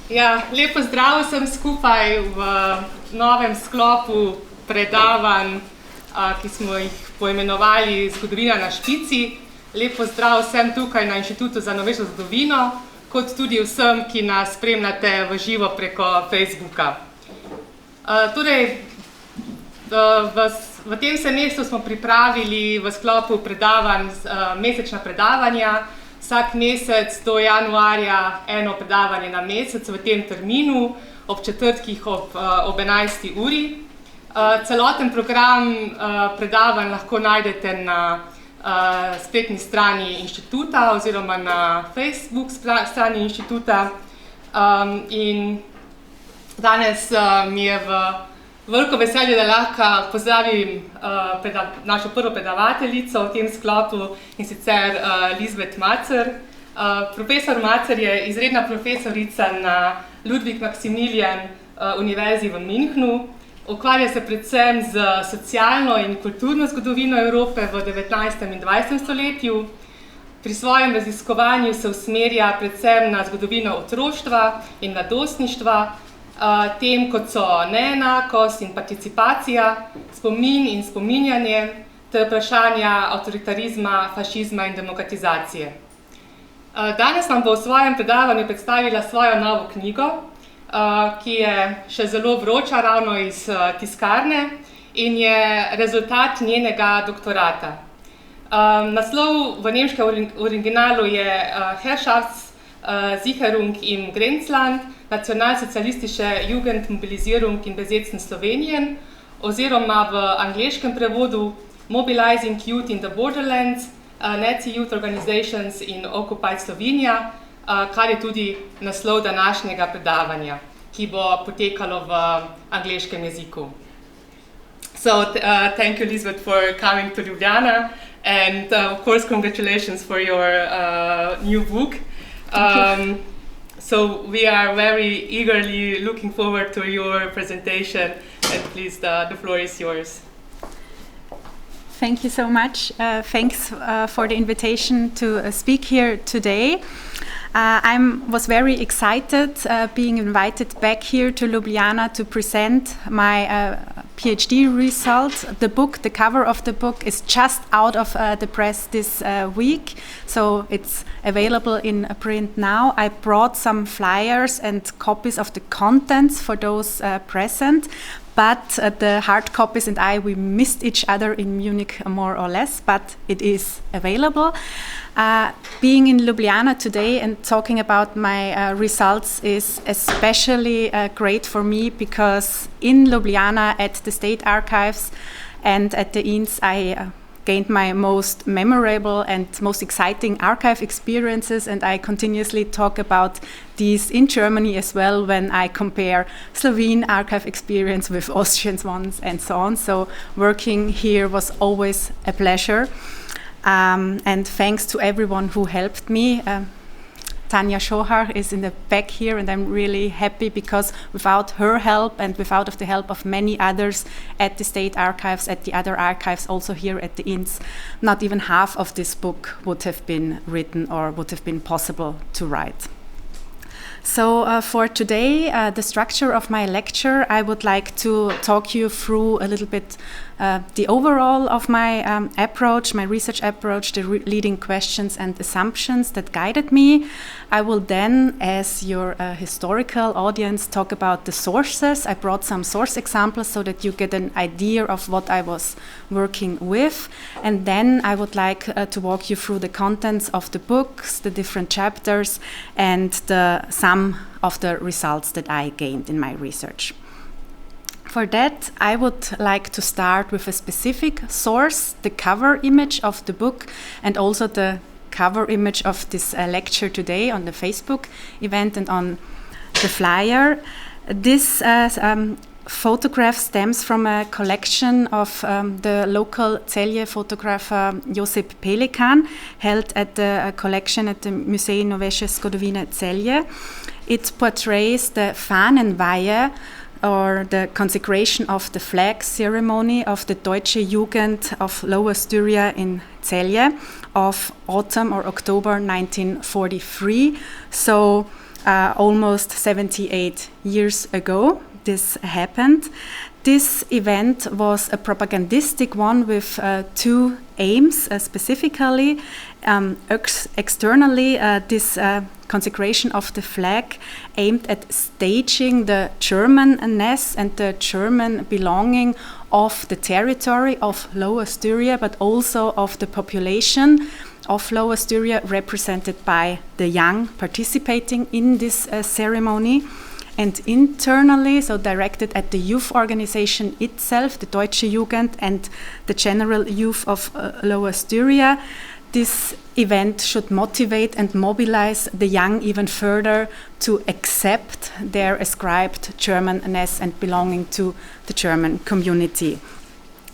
Ja, lepo zdrav vsem skupaj v novem sklopu predavanj, ki smo jih poimenovali Zgodovina na Špici. Lepo zdrav vsem tukaj na Inštitutu za novejšo zgodovino, kot tudi vsem, ki nas spremljate v živo preko Facebooka. V tem semestru smo pripravili v sklopu predavanj mesečna predavanja. Vsak mesec do januarja eno predavanje na mesec v tem terminu, ob četrtkih ob 11. uri. Celoten program predavanj lahko najdete na spletni strani Inštituta oziroma na Facebook strani Inštituta. In danes mi je veliko veselje, da lahko pozdravim našo prvo predavateljico v tem sklopu, in sicer Lisbeth Matzer. Profesor Matzer je izredna profesorica na Ludwig Maximilian univerzi v Münchnu. Ukvarja se predvsem z socialno in kulturno zgodovino Evrope v 19. in 20. stoletju. Pri svojem raziskovanju se usmerja predvsem na zgodovino otroštva in mladostništva, tem kot so neenakost in participacija, spomin in spominjanje ter vprašanja avtoritarizma, fašizma in demokratizacije. Danes vam bo v svojem predavanju predstavila svojo novo knjigo, ki je še zelo vroča ravno iz tiskarne in je rezultat njenega doktorata. Naslov v nemškem originalu je Herrschaftssicherung im Grenzland, nacionalsozialistische Jugendmobilisierung in besetzten Slovenien, oziroma v angleškem prevodu Mobilizing Youth in the Borderlands, Nazi Youth Organizations in Occupied Slovenia, kar je tudi naslov današnjega predavanja, ki bo potekalo v angleškem jeziku. So, thank you, Lisbeth, for coming to Ljubljana, and of course, congratulations for your new book. So we are very eagerly looking forward to your presentation, and please, the floor is yours. Thank you so much. Thanks for the invitation to speak here today. I was very excited being invited back here to Ljubljana to present my PhD result. The book, the cover of the book is just out of the press this week, so it's available in print now. I brought some flyers and copies of the contents for those present, but the hard copies and we missed each other in Munich more or less, but it is available. Being in Ljubljana today and talking about my results is especially great for me, because in Ljubljana at the State Archives and at the INS I gained my most memorable and most exciting archive experiences, and I continuously talk about these in Germany as well when I compare Slovene archive experience with Austrian ones and so on. So working here was always a pleasure. And thanks to everyone who helped me. Tanja Schohar is in the back here, and I'm really happy, because without her help and without the help of many others at the State Archives, at the other archives, also here at the INS, not even half of this book would have been written or would have been possible to write. So for today, the structure of my lecture, I would like to talk you through a little bit the overall of my approach, my research approach, the leading questions and assumptions that guided me. I will then, as your historical audience, talk about the sources. I brought some source examples so that you get an idea of what I was working with. And then I would like to walk you through the contents of the books, the different chapters, and some of the results that I gained in my research. For that, I would like to start with a specific source, the cover image of the book, and also the cover image of this lecture today on the Facebook event and on the flyer. This photograph stems from a collection of the local Celje photographer Josip Pelikan, held at the collection at the Museum Novejše Zgodovine Celje. It portrays the Fahnenweihe, or the consecration of the flag ceremony of the Deutsche Jugend of Lower Styria in Celje of autumn or October 1943. So almost 78 years ago. This happened. This event was a propagandistic one with two aims specifically. Externally, this consecration of the flag aimed at staging the Germanness and the German belonging of the territory of Lower Styria, but also of the population of Lower Styria, represented by the young participating in this ceremony. And internally, so directed at the youth organization itself, the Deutsche Jugend and the general youth of Lower Styria, this event should motivate and mobilize the young even further to accept their ascribed Germanness and belonging to the German community.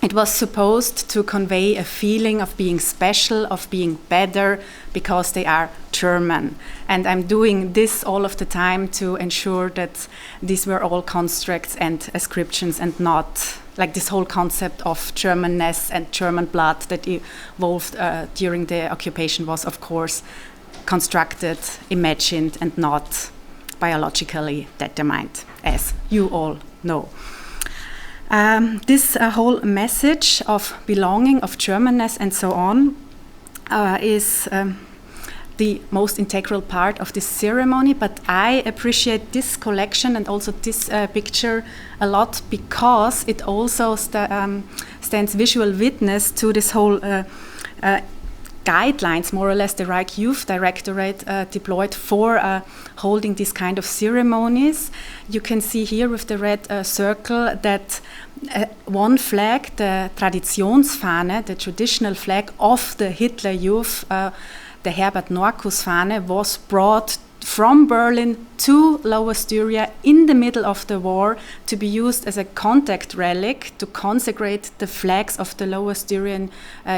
It was supposed to convey a feeling of being special, of being better, because they are German. And I'm doing this all of the time to ensure that these were all constructs and ascriptions and not like this whole concept of Germanness and German blood that evolved during the occupation was, of course, constructed, imagined, and not biologically determined, as you all know. This whole message of belonging, of Germanness, and so on is the most integral part of this ceremony. But I appreciate this collection and also this picture a lot because it also stands visual witness to this whole guidelines, more or less, the Reich Youth Directorate deployed for holding these kind of ceremonies. You can see here with the red circle that one flag, the Traditionsfahne, the traditional flag of the Hitler Youth, the Herbert Norkus Fahne, was brought from Berlin to Lower Styria in the middle of the war to be used as a contact relic to consecrate the flags of the Lower Styrian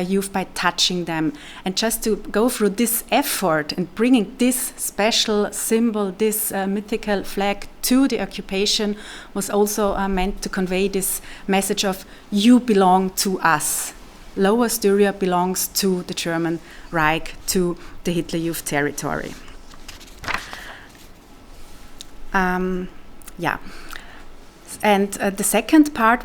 youth by touching them. And just to go through this effort and bringing this special symbol, this mythical flag to the occupation was also meant to convey this message of you belong to us. Lower Styria belongs to the German Reich, to the Hitler Youth territory. And the second part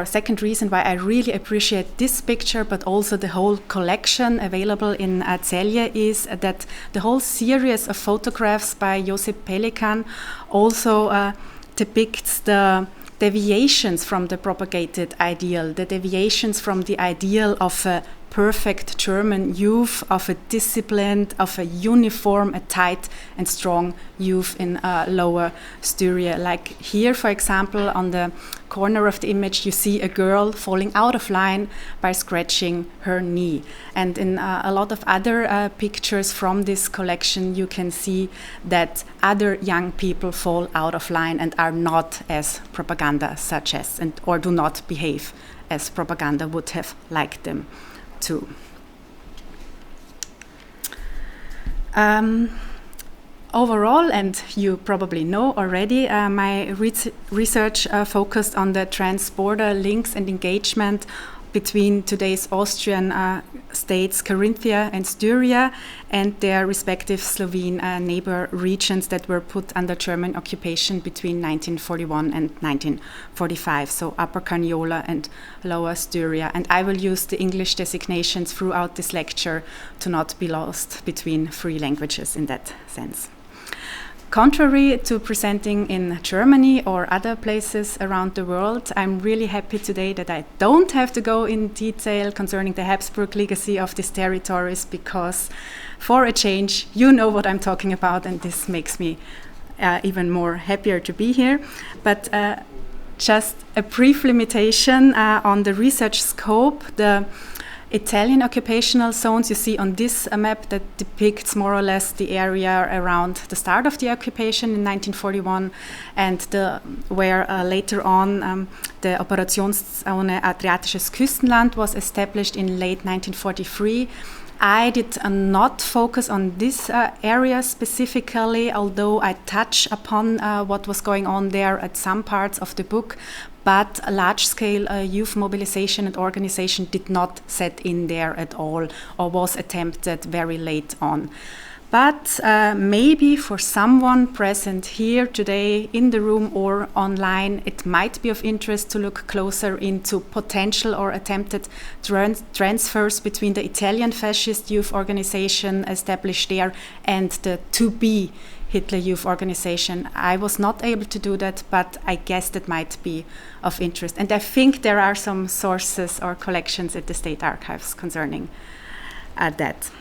second reason why I really appreciate this picture, but also the whole collection available in Celje, is that the whole series of photographs by Josip Pelikan also depicts the deviations from the propagated ideal, the deviations from the ideal of a perfect German youth, of a disciplined, of a uniform, a tight and strong youth in Lower Styria. Like here, for example, on the corner of the image, you see a girl falling out of line by scratching her knee. And in a lot of other pictures from this collection, you can see that other young people fall out of line and are not as propaganda such as, or do not behave as propaganda would have liked them to. Overall, and you probably know already, my research focused on the trans-border links and engagement between today's Austrian states Carinthia and Styria and their respective Slovene neighbor regions that were put under German occupation between 1941 and 1945, so Upper Carniola and Lower Styria. And I will use the English designations throughout this lecture to not be lost between three languages in that sense. Contrary to presenting in Germany or other places around the world, I'm really happy today that I don't have to go in detail concerning the Habsburg legacy of these territories, because for a change, you know what I'm talking about, and this makes me even more happier to be here. But just a brief limitation on the research scope. The Italian occupational zones you see on this map that depicts more or less the area around the start of the occupation in 1941 and where later on the Operationszone Adriatisches Küstenland was established in late 1943. I did not focus on this area specifically, although I touch upon what was going on there at some parts of the book. But a large-scale youth mobilization and organization did not set in there at all, or was attempted very late on. But maybe for someone present here today in the room or online, it might be of interest to look closer into potential or attempted transfers between the Italian fascist youth organization established there and the to-be Hitler Youth Organization. I was not able to do that, but I guess that might be of interest. And I think there are some sources or collections at the State Archives concerning that.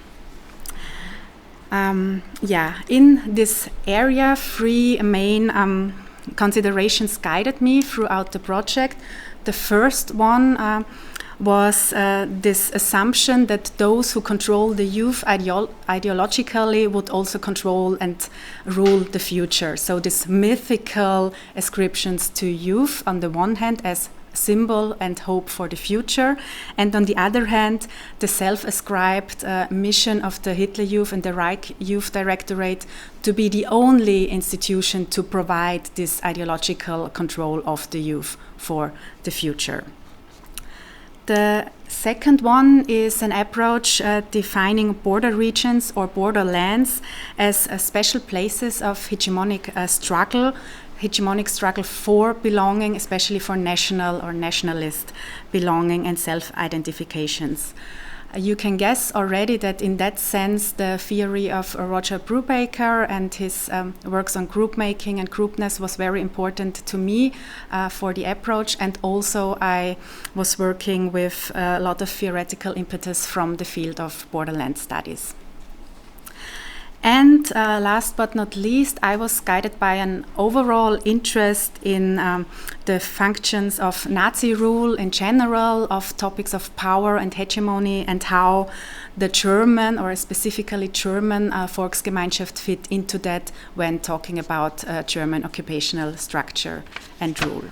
In this area, three main considerations guided me throughout the project. The first one was this assumption that those who control the youth ideologically would also control and rule the future. So these mythical ascriptions to youth on the one hand as symbol and hope for the future, and on the other hand the self-ascribed mission of the Hitler Youth and the Reich Youth Directorate to be the only institution to provide this ideological control of the youth for the future. The second one is an approach defining border regions or borderlands as special places of hegemonic struggle for belonging, especially for national or nationalist belonging and self-identifications. You can guess already that in that sense the theory of Roger Brubaker and his works on group making and groupness was very important to me for the approach, and also I was working with a lot of theoretical impetus from the field of borderland studies. And last but not least, I was guided by an overall interest in the functions of Nazi rule in general, of topics of power and hegemony, and how the German, or specifically German Volksgemeinschaft fit into that when talking about German occupational structure and rule.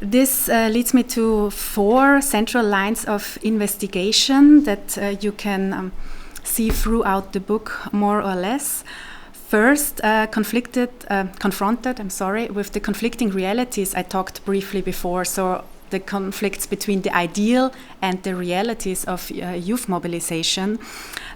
This leads me to 4 central lines of investigation that you can see throughout the book, more or less. First, confronted with the conflicting realities I talked briefly before, so the conflicts between the ideal and the realities of youth mobilization.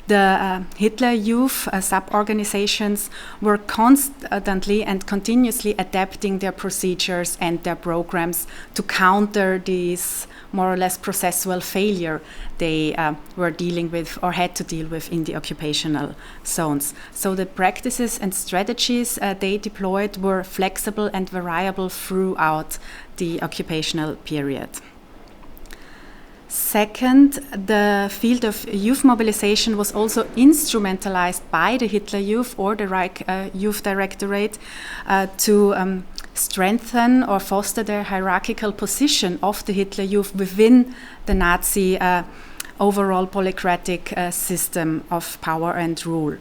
The Hitler Youth sub-organizations were constantly and continuously adapting their procedures and their programs to counter these more or less processual failure they were dealing with or had to deal with in the occupational zones. So the practices and strategies they deployed were flexible and variable throughout the occupational period. Second, the field of youth mobilization was also instrumentalized by the Hitler Youth or the Reich Youth Directorate to strengthen or foster the hierarchical position of the Hitler Youth within the Nazi overall polycratic system of power and rule.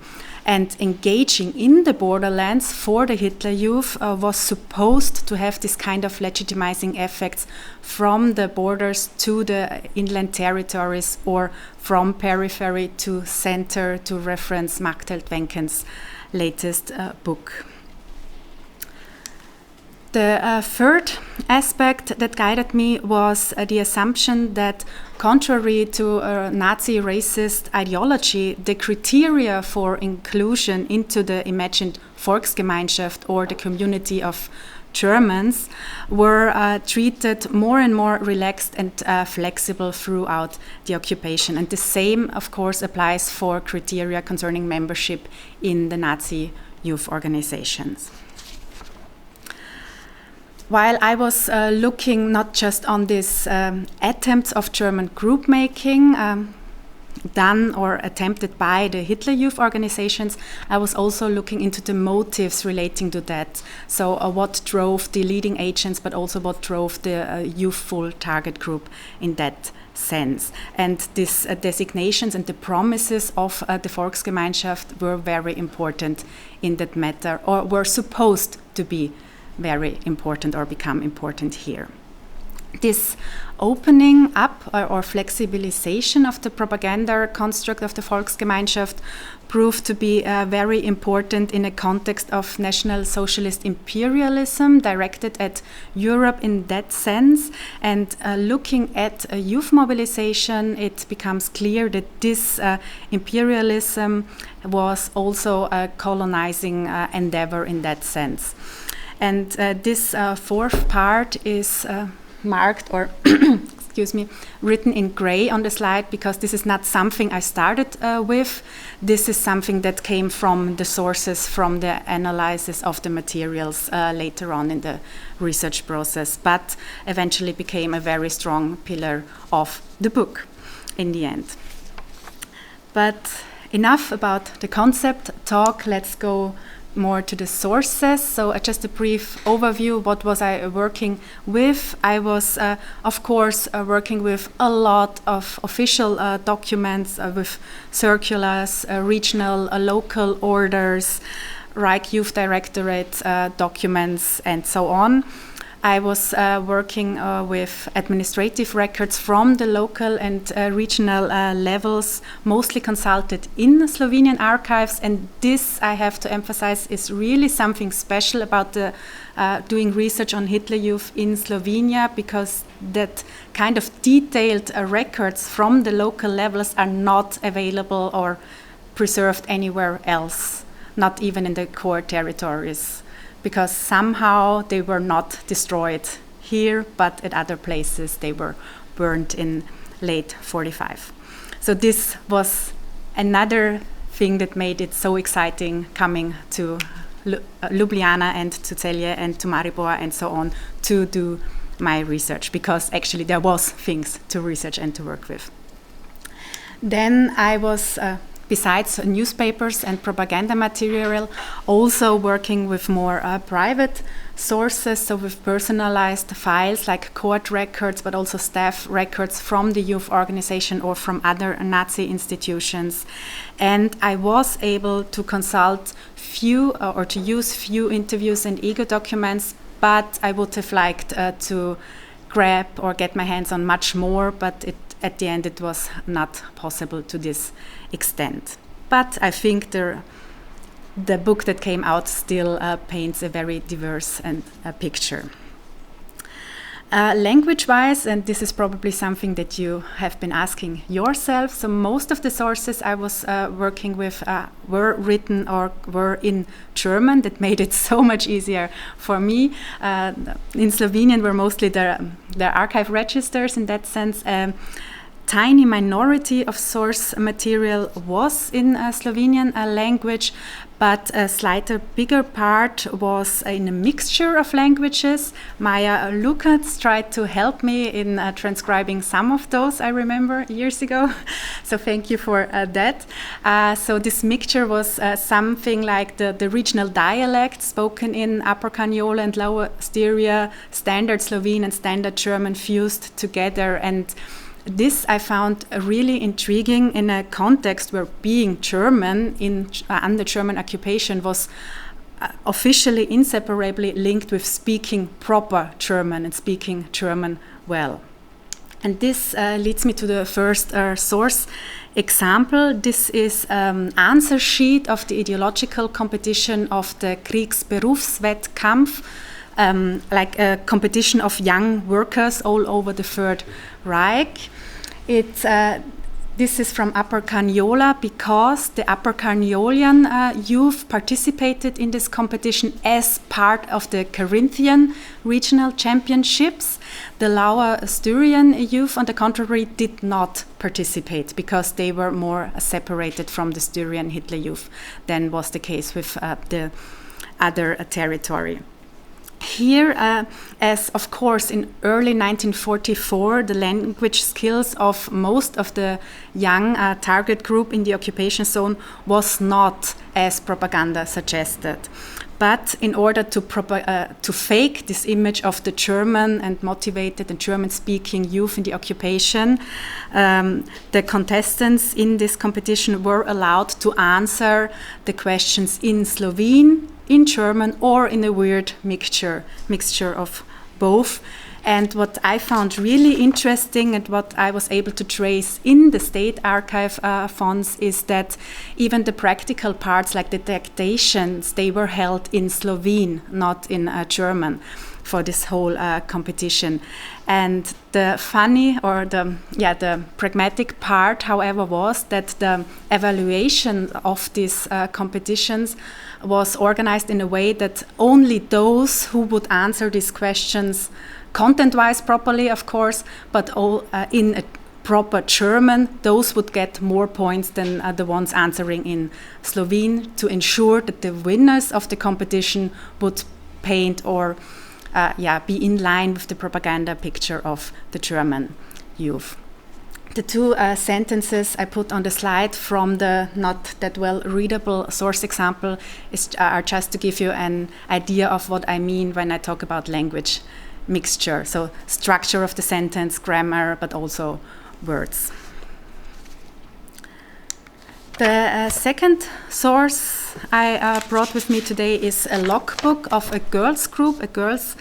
And engaging in the borderlands for the Hitler Youth was supposed to have this kind of legitimizing effects from the borders to the inland territories, or from periphery to center, to reference Magdalena Wenken's latest book. The third aspect that guided me was the assumption that, contrary to Nazi racist ideology, the criteria for inclusion into the imagined Volksgemeinschaft, or the community of Germans, were treated more and more relaxed and flexible throughout the occupation. And the same, of course, applies for criteria concerning membership in the Nazi youth organizations. While I was looking not just on these attempts of German group making done or attempted by the Hitler Youth organizations, I was also looking into the motives relating to that. So what drove the leading agents, but also what drove the youthful target group in that sense. And these designations and the promises of the Volksgemeinschaft were very important in that matter, or were supposed to be very important or become important here. this opening up or flexibilization of the propaganda construct of the Volksgemeinschaft proved to be very important in a context of National Socialist imperialism directed at Europe in that sense. And looking at youth mobilization, it becomes clear that this imperialism was also a colonizing endeavor in that sense. And this fourth part is marked or written in gray on the slide, because this is not something I started with. This is something that came from the sources, from the analysis of the materials later on in the research process, but eventually became a very strong pillar of the book in the end. But enough about the concept talk, let's go more to the sources. So just a brief overview, what was I working with? I was, of course, working with a lot of official documents, with circulars, regional, local orders, Reich Youth Directorate documents, and so on. I was working with administrative records from the local and regional levels, mostly consulted in the Slovenian archives, and this, I have to emphasize, is really something special about the doing research on Hitler Youth in Slovenia, because that kind of detailed records from the local levels are not available or preserved anywhere else, not even in the core territories, because somehow they were not destroyed here, but at other places they were burned in late 45. So this was another thing that made it so exciting coming to Ljubljana and to Celje and to Maribor and so on to do my research, because actually there was things to research and to work with. Then I was besides newspapers and propaganda material, also working with more private sources, so with personalized files like court records, but also staff records from the youth organization or from other Nazi institutions. And I was able to consult few or to use few interviews and ego documents, but I would have liked to grab or get my hands on much more, but at the end it was not possible to this extent. But I think the book that came out still paints a very diverse and picture. Language-wise, and this is probably something that you have been asking yourself, so most of the sources I was working with were written or were in German. That made it so much easier for me. In Slovenian were mostly the archive registers in that sense. Tiny minority of source material was in Slovenian language, but a slightly bigger part was in a mixture of languages. Maja Lukacs tried to help me in transcribing some of those, I remember, years ago. So thank you for that. So this mixture was something like the regional dialect spoken in Upper Carniola and Lower Styria, Standard Slovene and Standard German fused together, and this I found really intriguing in a context where being German under German occupation was officially inseparably linked with speaking proper German and speaking German well. And this leads me to the first source example. This is an answer sheet of the ideological competition of the Kriegsberufswettkampf, like a competition of young workers all over the Third Reich. This is from Upper Carniola because the Upper Carniolian youth participated in this competition as part of the Carinthian regional championships. The Lower Styrian youth, on the contrary, did not participate because they were more separated from the Styrian Hitler youth than was the case with the other territory. Here, as of course in early 1944, the language skills of most of the young target group in the occupation zone was not as propaganda suggested. But in order to fake this image of the German and motivated and German-speaking youth in the occupation, the contestants in this competition were allowed to answer the questions in Slovene, in German, or in a weird mixture of both. And what I found really interesting and what I was able to trace in the state archive funds is that even the practical parts, like the dictations, they were held in Slovene, not in German, for this whole competition. And the funny or the pragmatic part, however, was that the evaluation of these competitions was organized in a way that only those who would answer these questions content-wise properly, of course, but all in a proper German, those would get more points than the ones answering in Slovene, to ensure that the winners of the competition would paint or be in line with the propaganda picture of the German youth. The two sentences I put on the slide from the not that well readable source example are just to give you an idea of what I mean when I talk about language mixture. So structure of the sentence, grammar, but also words. The second source I brought with me today is a logbook of a girls group, a girls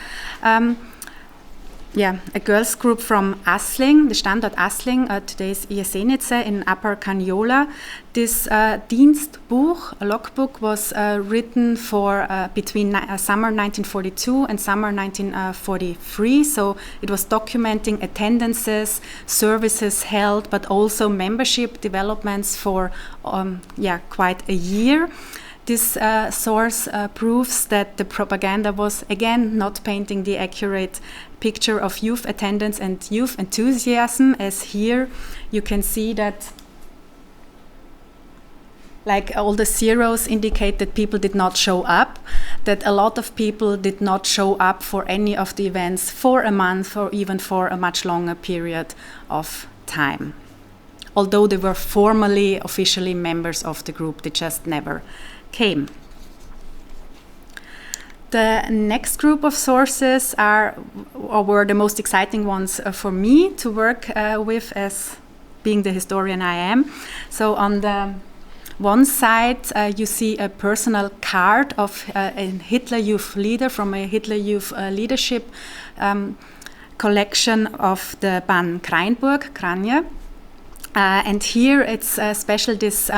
group from Assling, the Standort Assling, today's Jesenice in Upper Caniola. This Dienstbuch, a logbook, was written for between summer 1942 and summer 1943. So it was documenting attendances, services held, but also membership developments for quite a year. This source proves that the propaganda was, again, not painting the accurate picture of youth attendance and youth enthusiasm, as here you can see that like all the zeros indicate that people did not show up, that a lot of people did not show up for any of the events for a month or even for a much longer period of time. Although they were formally, officially members of the group, they just never came. The next group of sources were the most exciting ones for me to work with, as being the historian I am. So on the one side, you see a personal card of a Hitler Youth leader from a Hitler Youth leadership collection of the Ban Kreinburg, Kranje. And here it's special this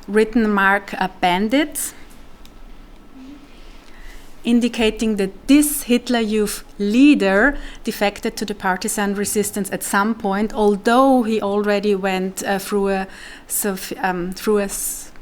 written mark bandit, indicating that this Hitler Youth leader defected to the partisan resistance at some point, although he already went through a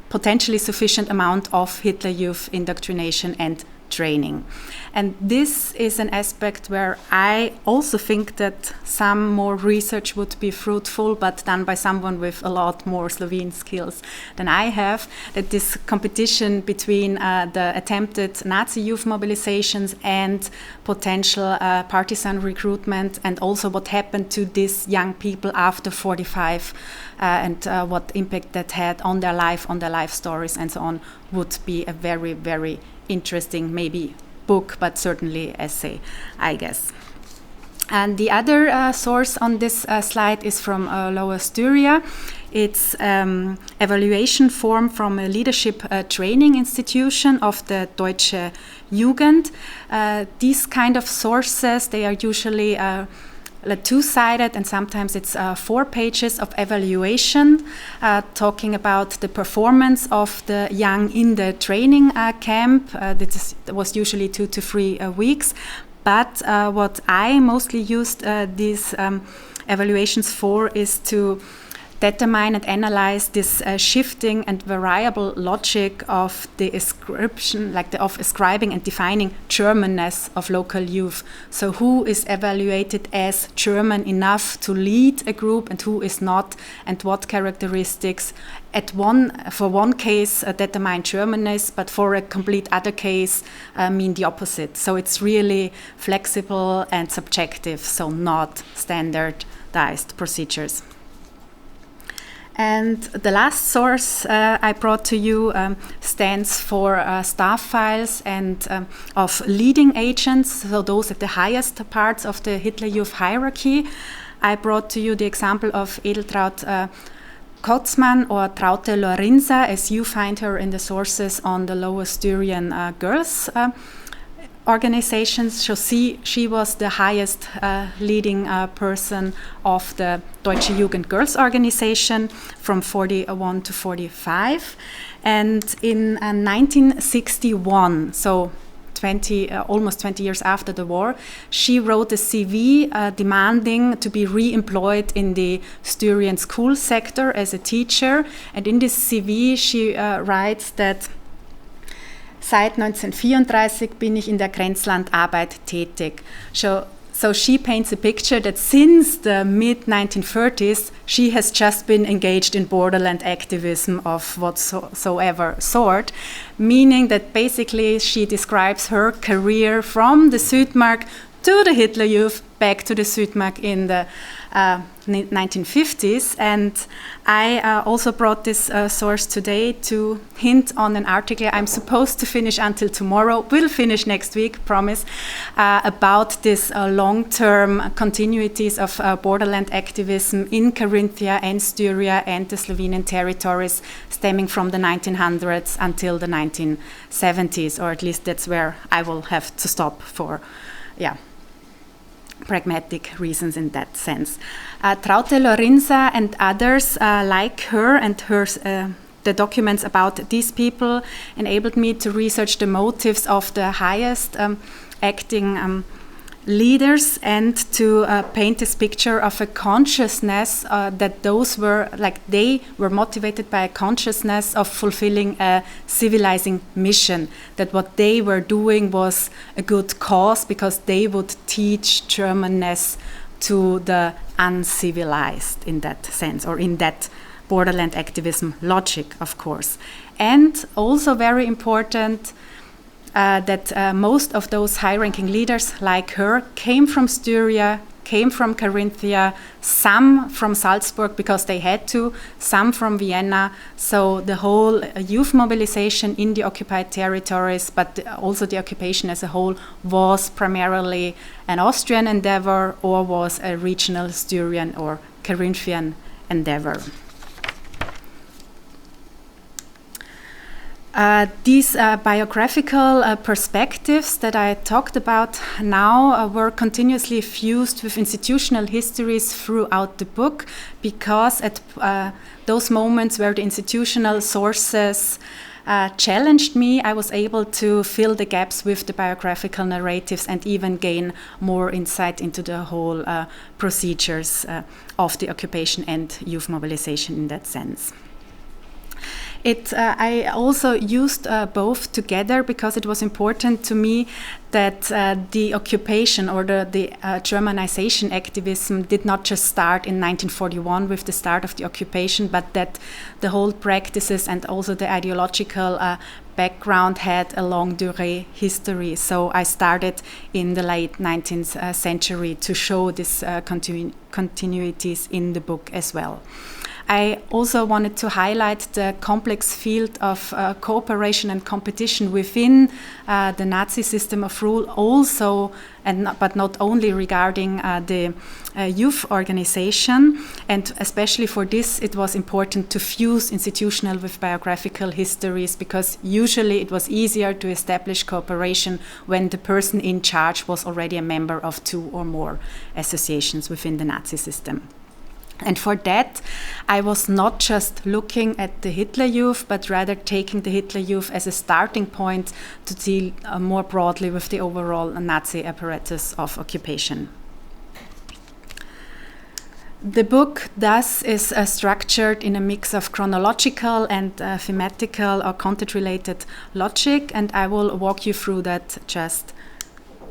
potentially sufficient amount of Hitler Youth indoctrination and training. And this is an aspect where I also think that some more research would be fruitful, but done by someone with a lot more Slovene skills than I have, that this competition between the attempted Nazi youth mobilizations and potential partisan recruitment, and also what happened to these young people after 45 and what impact that had on their life stories and so on, would be a very, very interesting, maybe book, but certainly essay, I guess. And the other source on this slide is from Lower Styria. It's evaluation form from a leadership training institution of the Deutsche Jugend. These kind of sources, they are usually two-sided, and sometimes it's 4 pages of evaluation talking about the performance of the young in the training camp. That was usually 2 to 3 weeks. But what I mostly used these evaluations for is to determine and analyze this shifting and variable logic of the ascription, of ascribing and defining Germanness of local youth. So who is evaluated as German enough to lead a group and who is not, and what characteristics for one case determine Germanness, but for a complete other case mean the opposite. So it's really flexible and subjective, so not standardized procedures. And the last source I brought to you stands for staff files and of leading agents, so those at the highest parts of the Hitler Youth hierarchy. I brought to you the example of Edeltraud Kotzmann or Traute Lorinsa, as you find her in the sources on the Lower Styrian girls organizations. So she was the highest leading person of the Deutsche Jugend Girls Organization from 41 to 45. And in 1961, so almost 20 years after the war, she wrote a CV demanding to be re-employed in the Styrian school sector as a teacher. And in this CV she writes that seit 1934 bin ich in der Grenzlandarbeit tätig. So she paints a picture that since the mid-1930s, she has just been engaged in borderland activism of whatsoever sort, meaning that basically she describes her career from the Südmark to the Hitler Youth, back to the Südmark in the 1950s. And I also brought this source today to hint on an article I'm supposed to finish until tomorrow, will finish next week, promise, about this long-term continuities of borderland activism in Carinthia and Styria and the Slovenian territories stemming from the 1900s until the 1970s, or at least that's where I will have to stop for, pragmatic reasons in that sense. Traute Lorinza and others like her and the documents about these people enabled me to research the motives of the highest acting leaders and to paint this picture of a consciousness that they were motivated by a consciousness of fulfilling a civilizing mission, that what they were doing was a good cause because they would teach Germanness to the uncivilized in that sense, or in that borderland activism logic, of course. And also very important, that most of those high-ranking leaders like her came from Styria, came from Carinthia, some from Salzburg because they had to, some from Vienna. So the whole youth mobilization in the occupied territories, but also the occupation as a whole, was primarily an Austrian endeavor or was a regional Styrian or Carinthian endeavor. These biographical perspectives that I talked about now were continuously fused with institutional histories throughout the book, because at those moments where the institutional sources challenged me, I was able to fill the gaps with the biographical narratives and even gain more insight into the whole procedures of the occupation and youth mobilization in that sense. I also used both together because it was important to me that the occupation or the Germanization activism did not just start in 1941 with the start of the occupation, but that the whole practices and also the ideological background had a long durée history. So I started in the late 19th century to show these continuities in the book as well. I also wanted to highlight the complex field of cooperation and competition within the Nazi system of rule, also, but not only regarding the youth organization. And especially for this, it was important to fuse institutional with biographical histories, because usually it was easier to establish cooperation when the person in charge was already a member of two or more associations within the Nazi system. And for that, I was not just looking at the Hitler Youth, but rather taking the Hitler Youth as a starting point to deal more broadly with the overall Nazi apparatus of occupation. The book thus is structured in a mix of chronological and thematical or content-related logic, and I will walk you through that just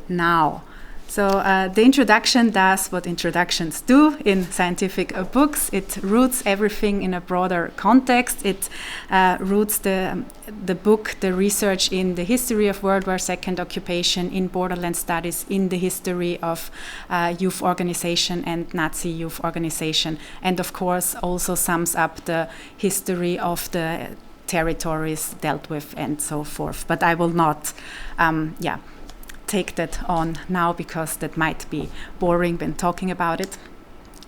now. So the introduction does what introductions do in scientific books. It roots everything in a broader context. It roots the book, the research, in the history of World War II occupation, in borderland studies, in the history of youth organization and Nazi youth organization, and of course also sums up the history of the territories dealt with and so forth. But I will not take that on now, because that might be boring when talking about it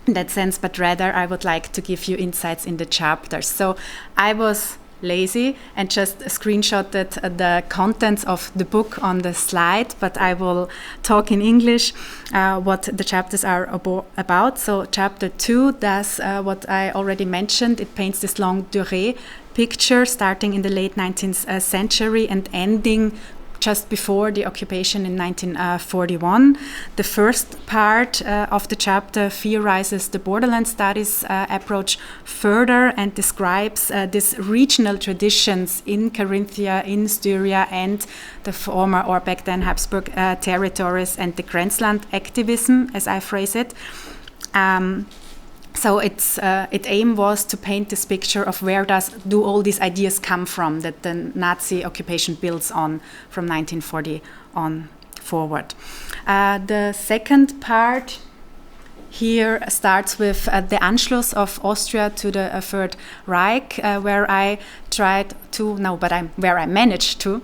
in that sense, but rather I would like to give you insights in the chapters. So I was lazy and just screenshotted the contents of the book on the slide, but I will talk in English what the chapters are about. So chapter 2 does what I already mentioned. It paints this longue durée picture starting in the late 19th century and ending just before the occupation in 1941. The first part of the chapter theorizes the Borderlands studies approach further and describes these regional traditions in Carinthia, in Styria, and the former, or back then, Habsburg territories, and the Grenzland activism, as I phrase it. So its aim was to paint this picture of where do all these ideas come from that the Nazi occupation builds on from 1940 on forward. The second part here starts with the Anschluss of Austria to the Third Reich, where I managed to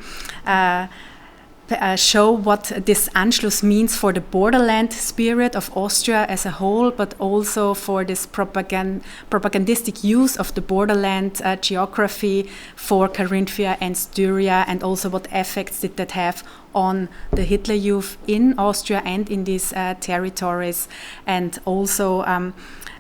show what this Anschluss means for the borderland spirit of Austria as a whole, but also for this propagandistic use of the borderland geography for Carinthia and Styria, and also what effects did that have on the Hitler Youth in Austria and in these territories. And also,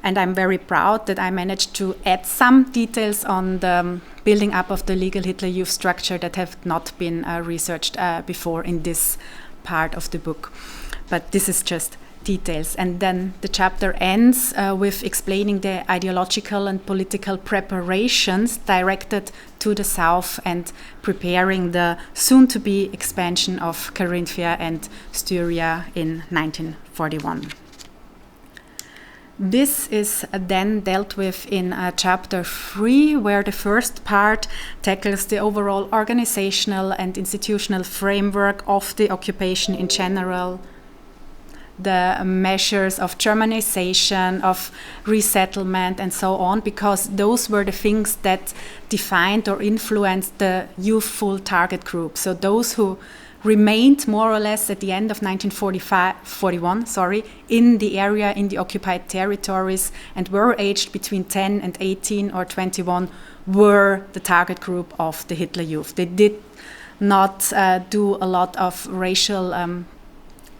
and I'm very proud that I managed to add some details on the building up of the legal Hitler Youth structure that have not been researched before in this part of the book. But this is just details. And then the chapter ends with explaining the ideological and political preparations directed to the south and preparing the soon-to-be expansion of Carinthia and Styria in 1941. This is then dealt with in chapter 3, where the first part tackles the overall organizational and institutional framework of the occupation in general, the measures of Germanization, of resettlement, and so on, because those were the things that defined or influenced the youthful target group. So those who remained more or less at the end of 1941 in the area, in the occupied territories, and were aged between 10 and 18 or 21 were the target group of the Hitler Youth. They did not do a lot of racial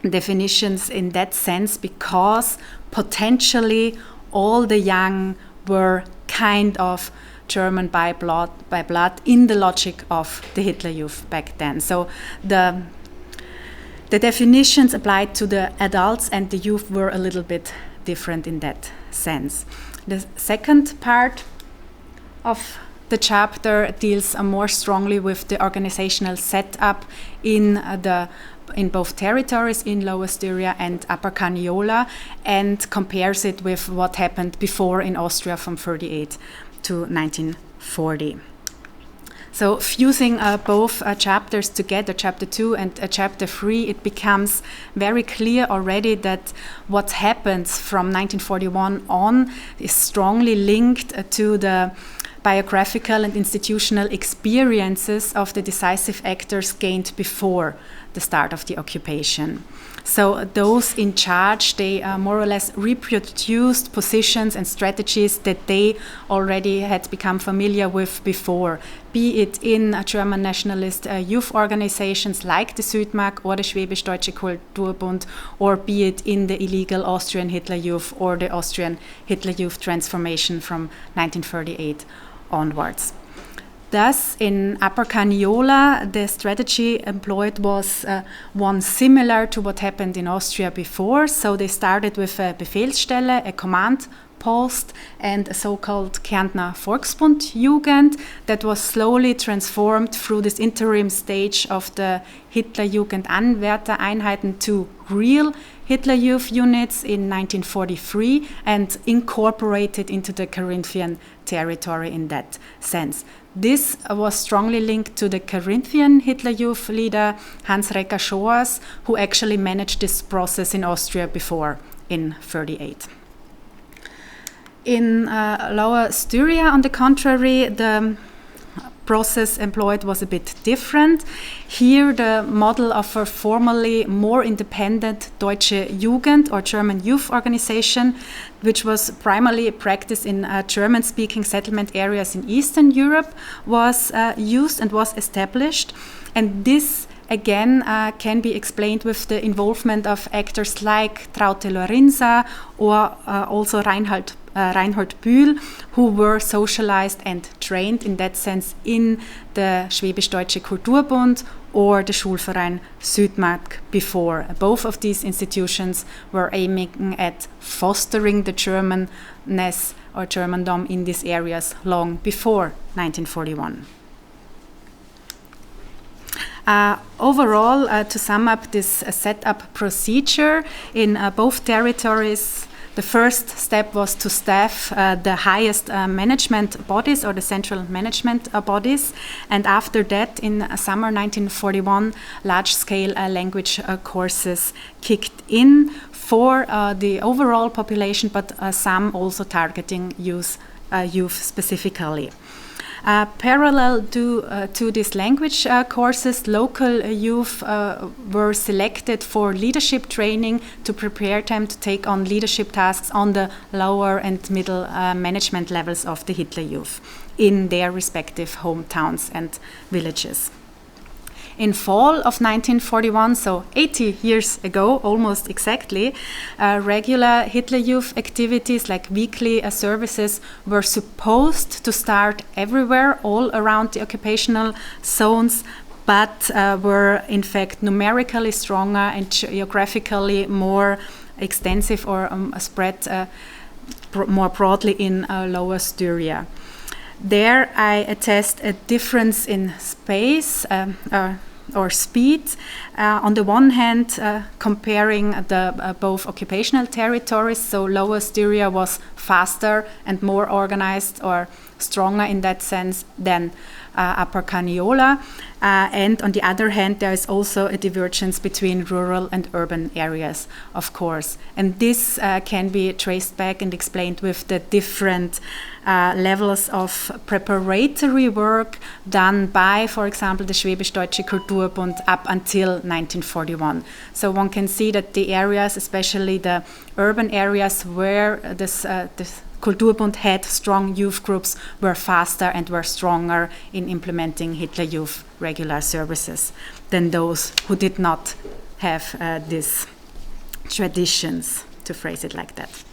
definitions in that sense, because potentially all the young were kind of German by blood in the logic of the Hitler Youth back then. So the definitions applied to the adults and the youth were a little bit different in that sense. The second part of the chapter deals more strongly with the organizational setup in both territories, in Lower Styria and Upper Carniola, and compares it with what happened before in Austria from 1938 to 1940. So fusing both chapters together, chapter 2 and chapter 3, it becomes very clear already that what happens from 1941 on is strongly linked to the biographical and institutional experiences of the decisive actors gained before the start of the occupation. So those in charge, they more or less reproduced positions and strategies that they already had become familiar with before, be it in German nationalist youth organizations like the Südmark or the Schwäbisch-Deutsche Kulturbund, or be it in the illegal Austrian Hitler Youth or the Austrian Hitler Youth transformation from 1938 onwards. Thus, in Upper Carniola, the strategy employed was one similar to what happened in Austria before. So they started with a Befehlsstelle, a command post, and a so-called Kärntner Volksbund-Jugend that was slowly transformed through this interim stage of the Hitlerjugend-Anwärter-Einheiten to real Hitler Youth units in 1943 and incorporated into the Carinthian territory in that sense. This was strongly linked to the Carinthian Hitler Youth leader Hans Recker Schoas, who actually managed this process in Austria before in 1938. In Lower Styria, on the contrary, the process employed was a bit different. Here the model of a formerly more independent Deutsche Jugend or German youth organization, which was primarily practiced in German-speaking settlement areas in Eastern Europe, was used and was established. And this again can be explained with the involvement of actors like Traute Lorenza or also Reinhard Bühl, who were socialized and trained in that sense in the Schwäbisch-Deutsche Kulturbund or the Schulverein Südmark before. Both of these institutions were aiming at fostering the Germanness or Germandom in these areas long before 1941. Overall, to sum up this setup procedure in both territories, the first step was to staff the highest management bodies or the central management bodies. And after that, in summer 1941, large-scale language courses kicked in for the overall population, but some also targeting youth specifically. Parallel to these language courses, local youth were selected for leadership training to prepare them to take on leadership tasks on the lower and middle management levels of the Hitler Youth in their respective hometowns and villages. In fall of 1941, so 80 years ago, almost exactly, regular Hitler Youth activities like weekly services were supposed to start everywhere, all around the occupational zones, but were in fact numerically stronger and geographically more extensive or spread more broadly in Lower Styria. There I attest a difference in space or speed. On the one hand, comparing the both occupational territories, so Lower Styria was faster and more organized or stronger in that sense than Upper Carniola. And on the other hand, there is also a divergence between rural and urban areas, of course. And this can be traced back and explained with the different levels of preparatory work done by, for example, the Schwäbisch-Deutsche Kulturbund up until 1941. So one can see that the areas, especially the urban areas where this Kulturbund had strong youth groups, were faster and were stronger in implementing Hitler Youth regular services than those who did not have these traditions, to phrase it like that.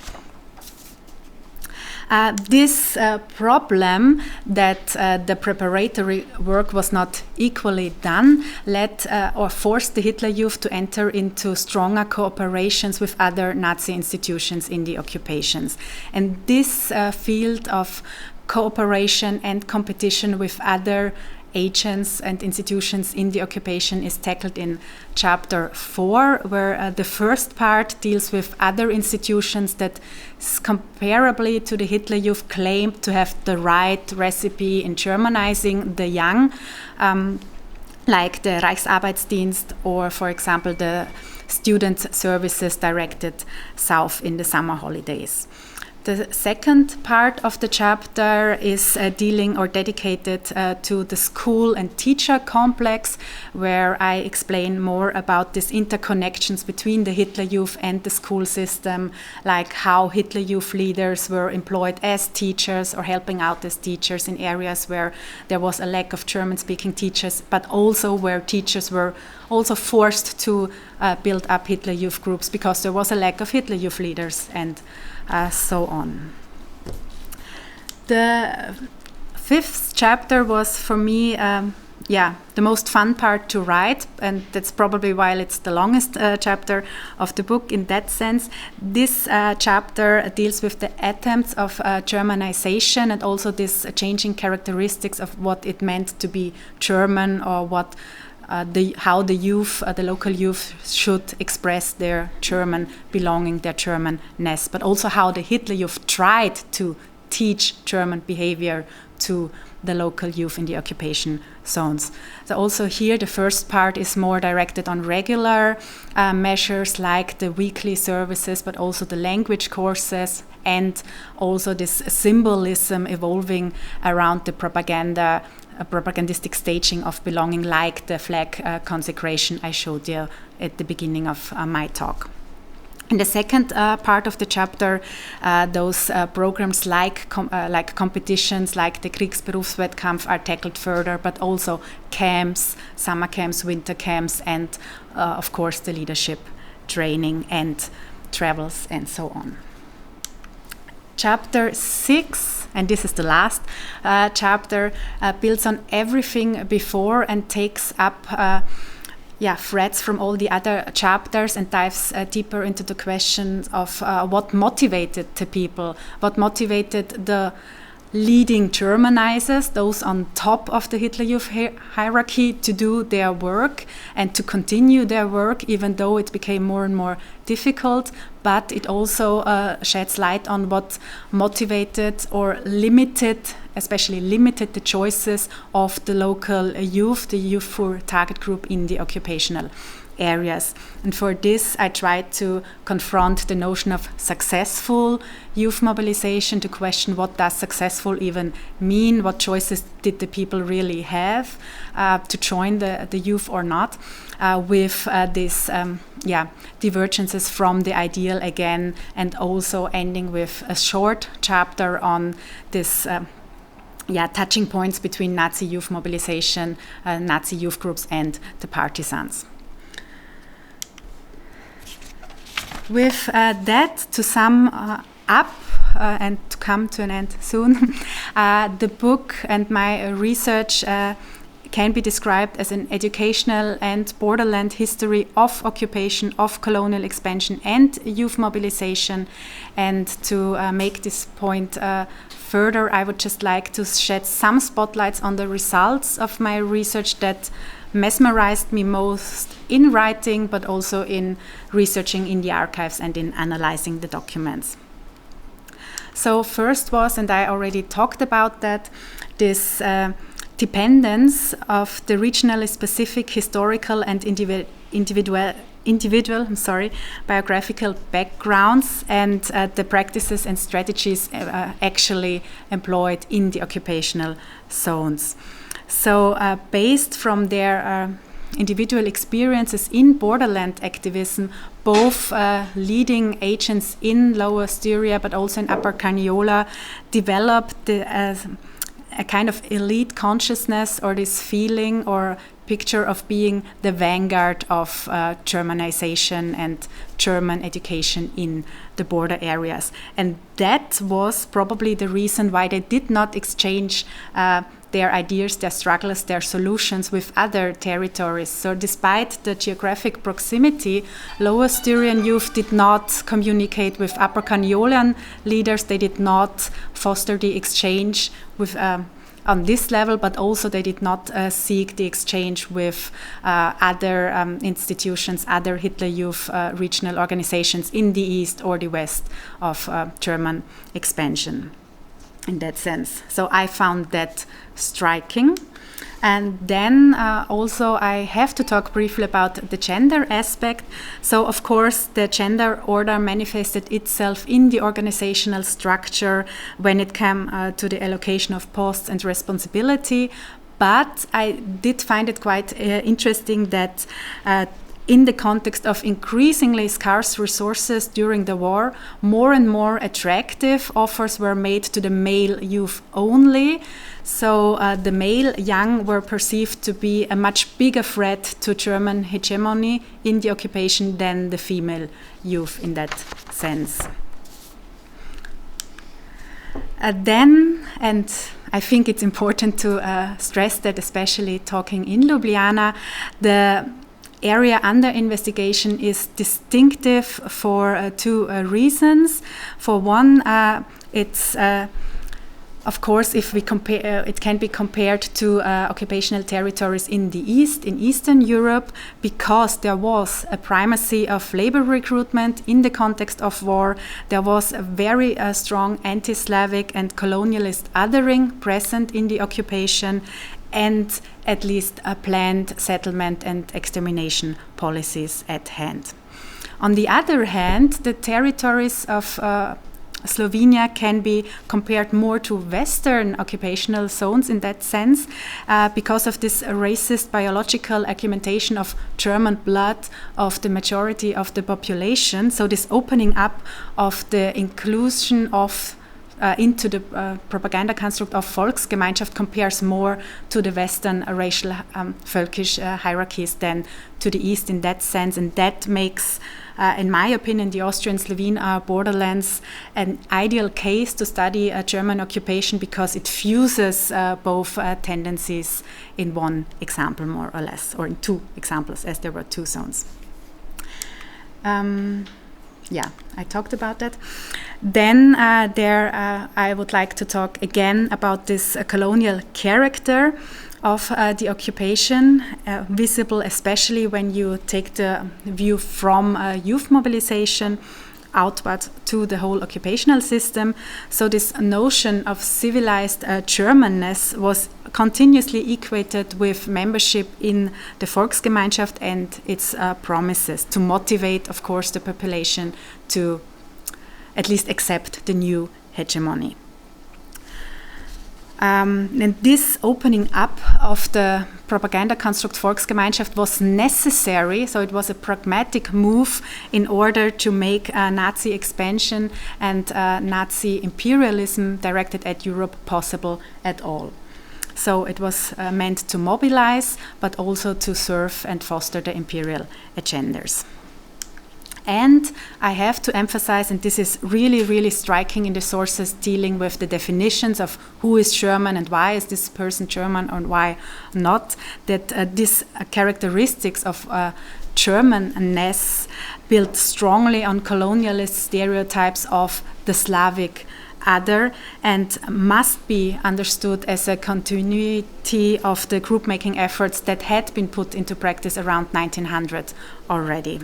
This problem that the preparatory work was not equally done led or forced the Hitler Youth to enter into stronger cooperations with other Nazi institutions in the occupations. And this field of cooperation and competition with other agents and institutions in the occupation is tackled in chapter 4, where the first part deals with other institutions that comparably to the Hitler Youth claimed to have the right recipe in Germanizing the young, like the Reichsarbeitsdienst or, for example, the student services directed south in the summer holidays. The second part of the chapter is dealing or dedicated to the school and teacher complex, where I explain more about these interconnections between the Hitler Youth and the school system, like how Hitler Youth leaders were employed as teachers or helping out as teachers in areas where there was a lack of German-speaking teachers, but also where teachers were also forced to build up Hitler Youth groups because there was a lack of Hitler Youth leaders and so on. The fifth chapter was for me, the most fun part to write, and that's probably why it's the longest chapter of the book in that sense. This chapter deals with the attempts of Germanization and also this changing characteristics of what it meant to be German, or what how the youth, the local youth, should express their German belonging, their Germanness, but also how the Hitler Youth tried to teach German behavior to the local youth in the occupation zones. So also here the first part is more directed on regular measures like the weekly services, but also the language courses, and also this symbolism evolving around the propaganda a propagandistic staging of belonging, like the flag consecration I showed you at the beginning of my talk. In the second part of the chapter, those programs like competitions, like the Kriegsberufswettkampf are tackled further, but also camps, summer camps, winter camps, and of course the leadership training and travels and so on. Chapter 6, and this is the last chapter, builds on everything before and takes up threads from all the other chapters and dives deeper into the question of what motivated the people, what motivated the leading Germanizers, those on top of the Hitler Youth hierarchy, to do their work and to continue their work, even though it became more and more difficult. But it also sheds light on what motivated or especially limited the choices of the local youth, the youth for target group in the occupational areas. And for this, I tried to confront the notion of successful youth mobilization, to question what does successful even mean, what choices did the people really have to join the youth or not, with these divergences from the ideal again, and also ending with a short chapter on this touching points between Nazi youth mobilization, Nazi youth groups and the partisans. With that, to sum up and to come to an end soon, the book and my research can be described as an educational and borderland history of occupation, of colonial expansion and youth mobilization. And to make this point further, I would just like to shed some spotlights on the results of my research that mesmerized me most in writing, but also in researching in the archives and in analyzing the documents. So first was, and I already talked about that, this dependence of the regionally specific historical and individual biographical backgrounds and the practices and strategies actually employed in the occupational zones. So based from their individual experiences in borderland activism, both leading agents in Lower Styria but also in Upper Carniola developed a kind of elite consciousness, or this feeling or picture of being the vanguard of Germanization and German education in the border areas. And that was probably the reason why they did not exchange their ideas, their struggles, their solutions with other territories. So despite the geographic proximity, Lower Styrian youth did not communicate with Upper Carniolan leaders. They did not foster the exchange with on this level, but also they did not seek the exchange with other institutions, other Hitler Youth regional organizations in the east or the west of German expansion in that sense. So I found that striking. And then also I have to talk briefly about the gender aspect. So of course the gender order manifested itself in the organizational structure when it came to the allocation of posts and responsibility. But I did find it quite interesting that in the context of increasingly scarce resources during the war, more and more attractive offers were made to the male youth only. So the male young were perceived to be a much bigger threat to German hegemony in the occupation than the female youth in that sense. Then, and I think it's important to stress that, especially talking in Ljubljana, the area under investigation is distinctive for two reasons. For one, it's of course, if we compare, it can be compared to occupational territories in the East, in Eastern Europe, because there was a primacy of labor recruitment in the context of war. There was a very strong anti-Slavic and colonialist othering present in the occupation, and at least a planned settlement and extermination policies at hand. On the other hand, the territories of Slovenia can be compared more to Western occupational zones in that sense, because of this racist biological argumentation of German blood of the majority of the population. So this opening up of the inclusion of into the propaganda construct of Volksgemeinschaft compares more to the Western racial völkisch hierarchies than to the East in that sense, and that makes, in my opinion, the Austrian-Slovene borderlands an ideal case to study German occupation, because it fuses both tendencies in one example, more or less, or in two examples, as there were two zones. Yeah, I talked about that. Then I would like to talk again about this colonial character of the occupation, visible especially when you take the view from youth mobilization outward to the whole occupational system. So this notion of civilized Germanness was continuously equated with membership in the Volksgemeinschaft and its promises to motivate, of course, the population to at least accept the new hegemony. And this opening up of the propaganda construct Volksgemeinschaft was necessary, so it was a pragmatic move in order to make Nazi expansion and Nazi imperialism directed at Europe possible at all. So it was meant to mobilize, but also to serve and foster the imperial agendas. And I have to emphasize, and this is really, really striking in the sources dealing with the definitions of who is German and why is this person German and why not, that these characteristics of Germanness built strongly on colonialist stereotypes of the Slavic other and must be understood as a continuity of the group-making efforts that had been put into practice around 1900 already.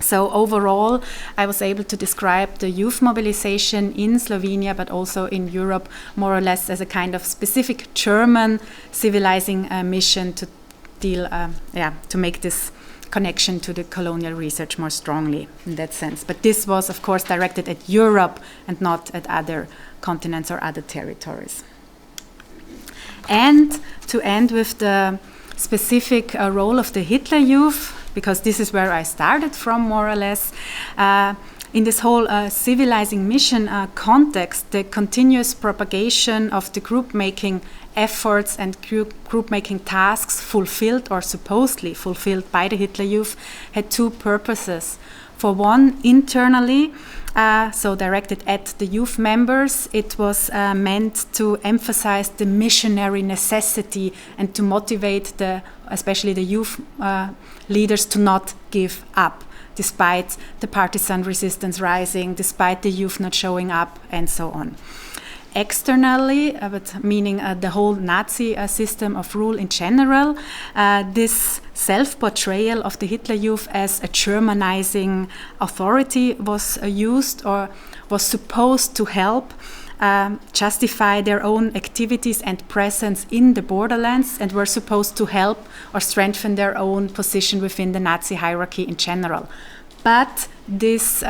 So overall, I was able to describe the youth mobilization in Slovenia, but also in Europe, more or less as a kind of specific German civilizing mission to deal, to make this connection to the colonial research more strongly in that sense. But this was, of course, directed at Europe and not at other continents or other territories. And to end with the specific role of the Hitler Youth, because this is where I started from, more or less. In this whole civilizing mission context, the continuous propagation of the group-making efforts and group-making tasks fulfilled or supposedly fulfilled by the Hitler Youth had two purposes. For one, internally, so directed at the youth members, it was meant to emphasize the missionary necessity and to motivate especially the youth leaders to not give up, despite the partisan resistance rising, despite the youth not showing up, and so on. Externally, but meaning the whole Nazi system of rule in general, this self-portrayal of the Hitler Youth as a Germanizing authority was used or was supposed to help justify their own activities and presence in the borderlands, and were supposed to help or strengthen their own position within the Nazi hierarchy in general. But this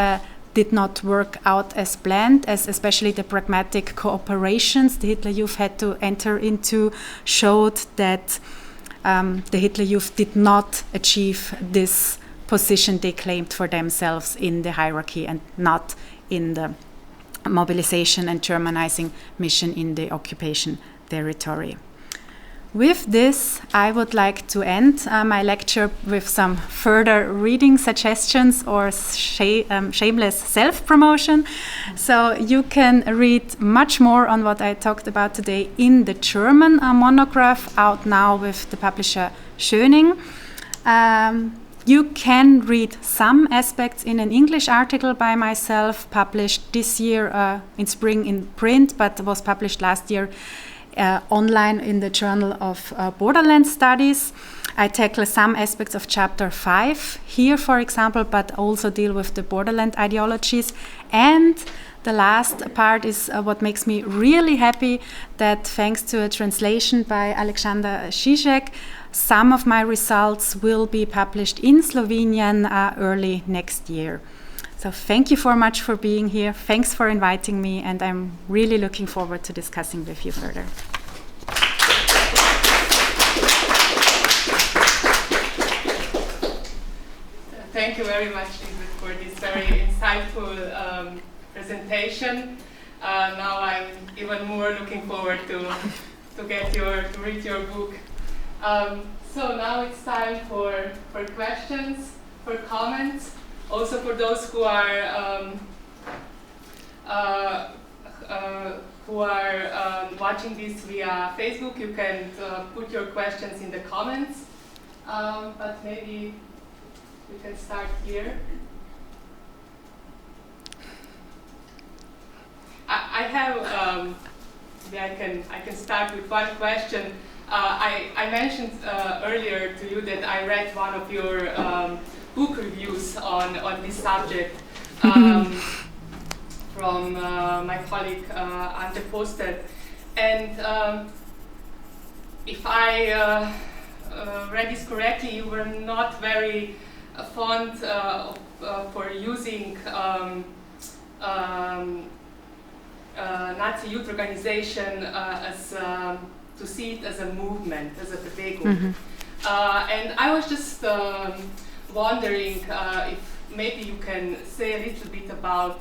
did not work out as planned, as especially the pragmatic cooperations the Hitler Youth had to enter into showed that the Hitler Youth did not achieve this position they claimed for themselves in the hierarchy and not in the mobilization and Germanizing mission in the occupation territory. With this, I would like to end my lecture with some further reading suggestions or shameless self-promotion. So you can read much more on what I talked about today in the German monograph out now with the publisher Schöning. You can read some aspects in an English article by myself published this year in spring in print, but was published last year online in the Journal of Borderlands Studies. I tackle some aspects of chapter 5 here, for example, but also deal with the borderland ideologies. And the last part is what makes me really happy, that thanks to a translation by Alexander Žižek, some of my results will be published in Slovenian early next year. So thank you so much for being here. Thanks for inviting me, and I'm really looking forward to discussing with you further. Thank you very much, Lisbeth, for this very insightful presentation. Now I'm even more looking forward to read your book. So now it's time for questions, for comments. Also for those who are watching this via Facebook, you can put your questions in the comments. But maybe we can start here. I have. I can start with one question. I mentioned earlier to you that I read one of your book reviews on this subject from my colleague Ante Poster, and if I read this correctly, you were not very fond for using Nazi youth organization as to see it as a movement, as a Bewegung. And I was just wondering if maybe you can say a little bit about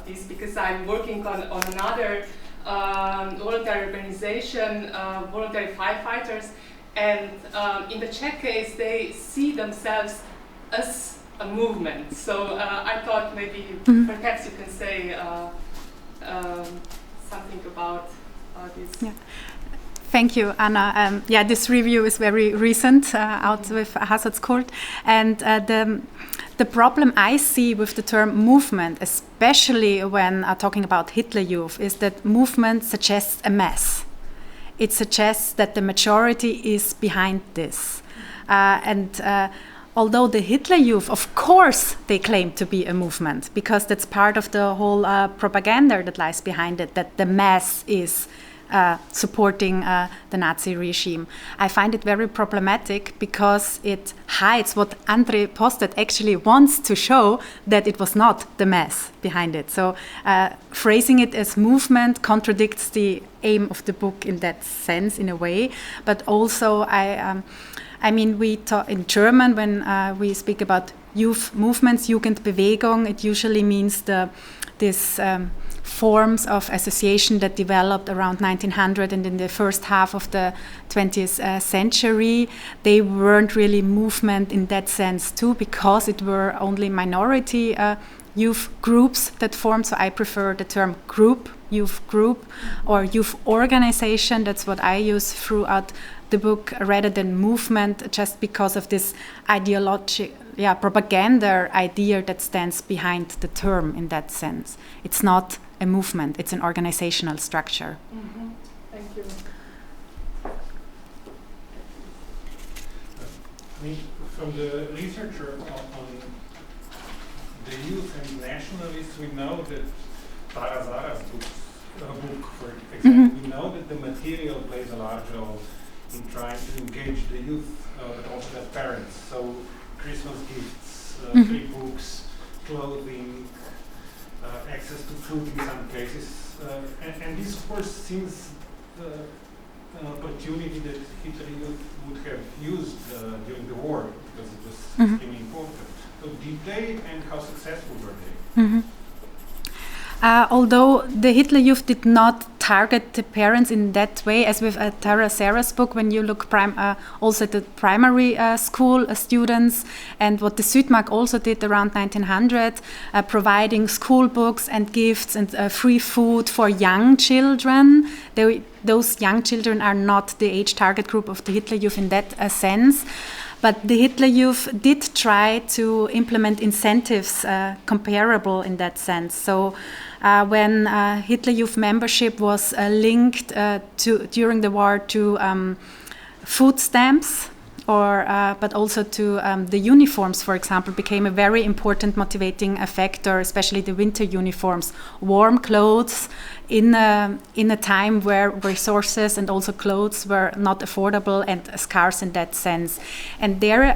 this, because I'm working on another voluntary organization, voluntary firefighters, and in the Czech case they see themselves as a movement. So I thought maybe perhaps you can say something about this. Yeah. Thank you, Anna. This review is very recent, out with Hazard's Court, and the problem I see with the term movement, especially when talking about Hitler Youth, is that movement suggests a mass. It suggests that the majority is behind this, although the Hitler Youth, of course, they claim to be a movement, because that's part of the whole propaganda that lies behind it, that the mass is supporting the Nazi regime. I find it very problematic because it hides what Andre Postet actually wants to show, that it was not the mass behind it. So phrasing it as movement contradicts the aim of the book in that sense, in a way. But also, I mean, we talk in German when we speak about youth movements, Jugendbewegung. It usually means this forms of association that developed around 1900 and in the first half of the 20th century. They weren't really movement in that sense too, because it were only minority youth groups that formed. So I prefer the term group, youth group, or youth organization. That's what I use throughout the book, rather than movement, just because of this propaganda idea that stands behind the term in that sense. It's not a movement, it's an organizational structure. Thank you. I mean, from the researcher on the youth and nationalists, we know that Tarazara's book, for example, we know that the material plays a large role in trying to engage the youth, but also their parents. So Christmas gifts, free books, clothing, access to food in some cases. And this, of course, seems an opportunity that Hitler Youth would have used during the war, because it was extremely important. So did they, and how successful were they? Although the Hitler Youth did not target the parents in that way, as with Tara Sarah's book, when you look also at the primary school students, and what the Südmark also did around 1900, providing school books and gifts and free food for young children. Those young children are not the age target group of the Hitler Youth in that sense. But the Hitler Youth did try to implement incentives comparable in that sense. So when Hitler Youth membership was linked during the war to food stamps, but also to the uniforms, for example, became a very important motivating factor, especially the winter uniforms, warm clothes in a time where resources and also clothes were not affordable and scarce in that sense. And there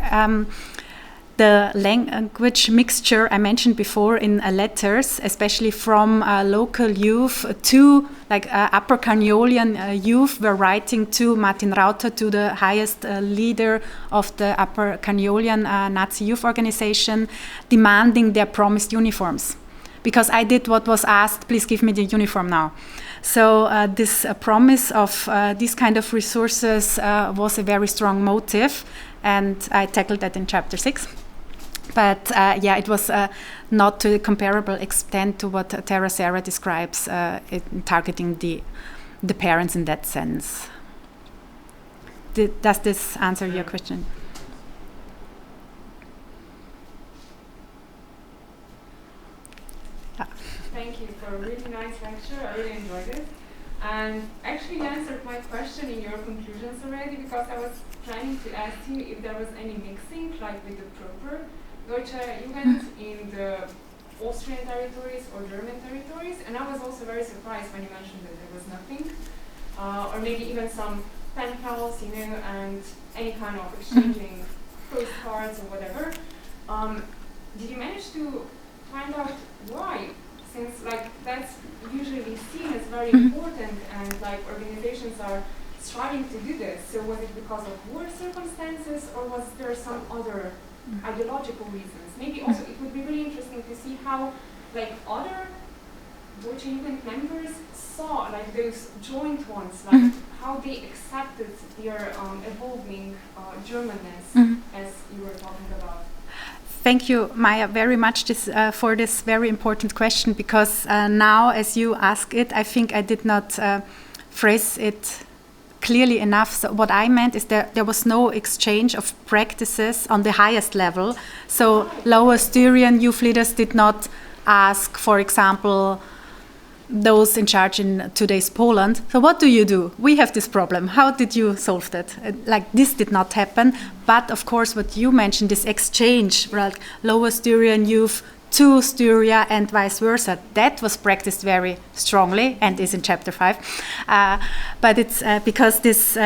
the language mixture I mentioned before in letters, especially from local youth to Upper Carniolian youth were writing to Martin Rauter, to the highest leader of the Upper Carniolian Nazi youth organization, demanding their promised uniforms. Because I did what was asked, please give me the uniform now. So this promise of these kind of resources was a very strong motive, and I tackled that in chapter 6. But it was not to a comparable extent to what Tara Serra describes in targeting the parents in that sense. Does this answer your question? Thank you for a really nice lecture. I really enjoyed it. And actually you answered my question in your conclusions already, because I was trying to ask you if there was any mixing, like with the proper Deutsche Jugend in the Austrian territories or German territories. And I was also very surprised when you mentioned that there was nothing. Or maybe even some pen pals, and any kind of exchanging postcards or whatever. Did you manage to find out why? Since that's usually seen as very important, and organizations are striving to do this. So was it because of war circumstances, or was there some other ideological reasons? Maybe also it would be really interesting to see how other Deutsche Jugend members saw those joint ones, how they accepted their evolving Germanness, as you were talking about. Thank you, Maya, very much for this very important question, because now, as you ask it, I think I did not phrase it clearly enough. So what I meant is that there was no exchange of practices on the highest level. So lower Styrian youth leaders did not ask, for example, those in charge in today's Poland, so what do? We have this problem. How did you solve that? This did not happen. But of course, what you mentioned, this exchange, lower Styrian youth to Styria and vice versa, that was practiced very strongly and is in chapter 5. But it's because this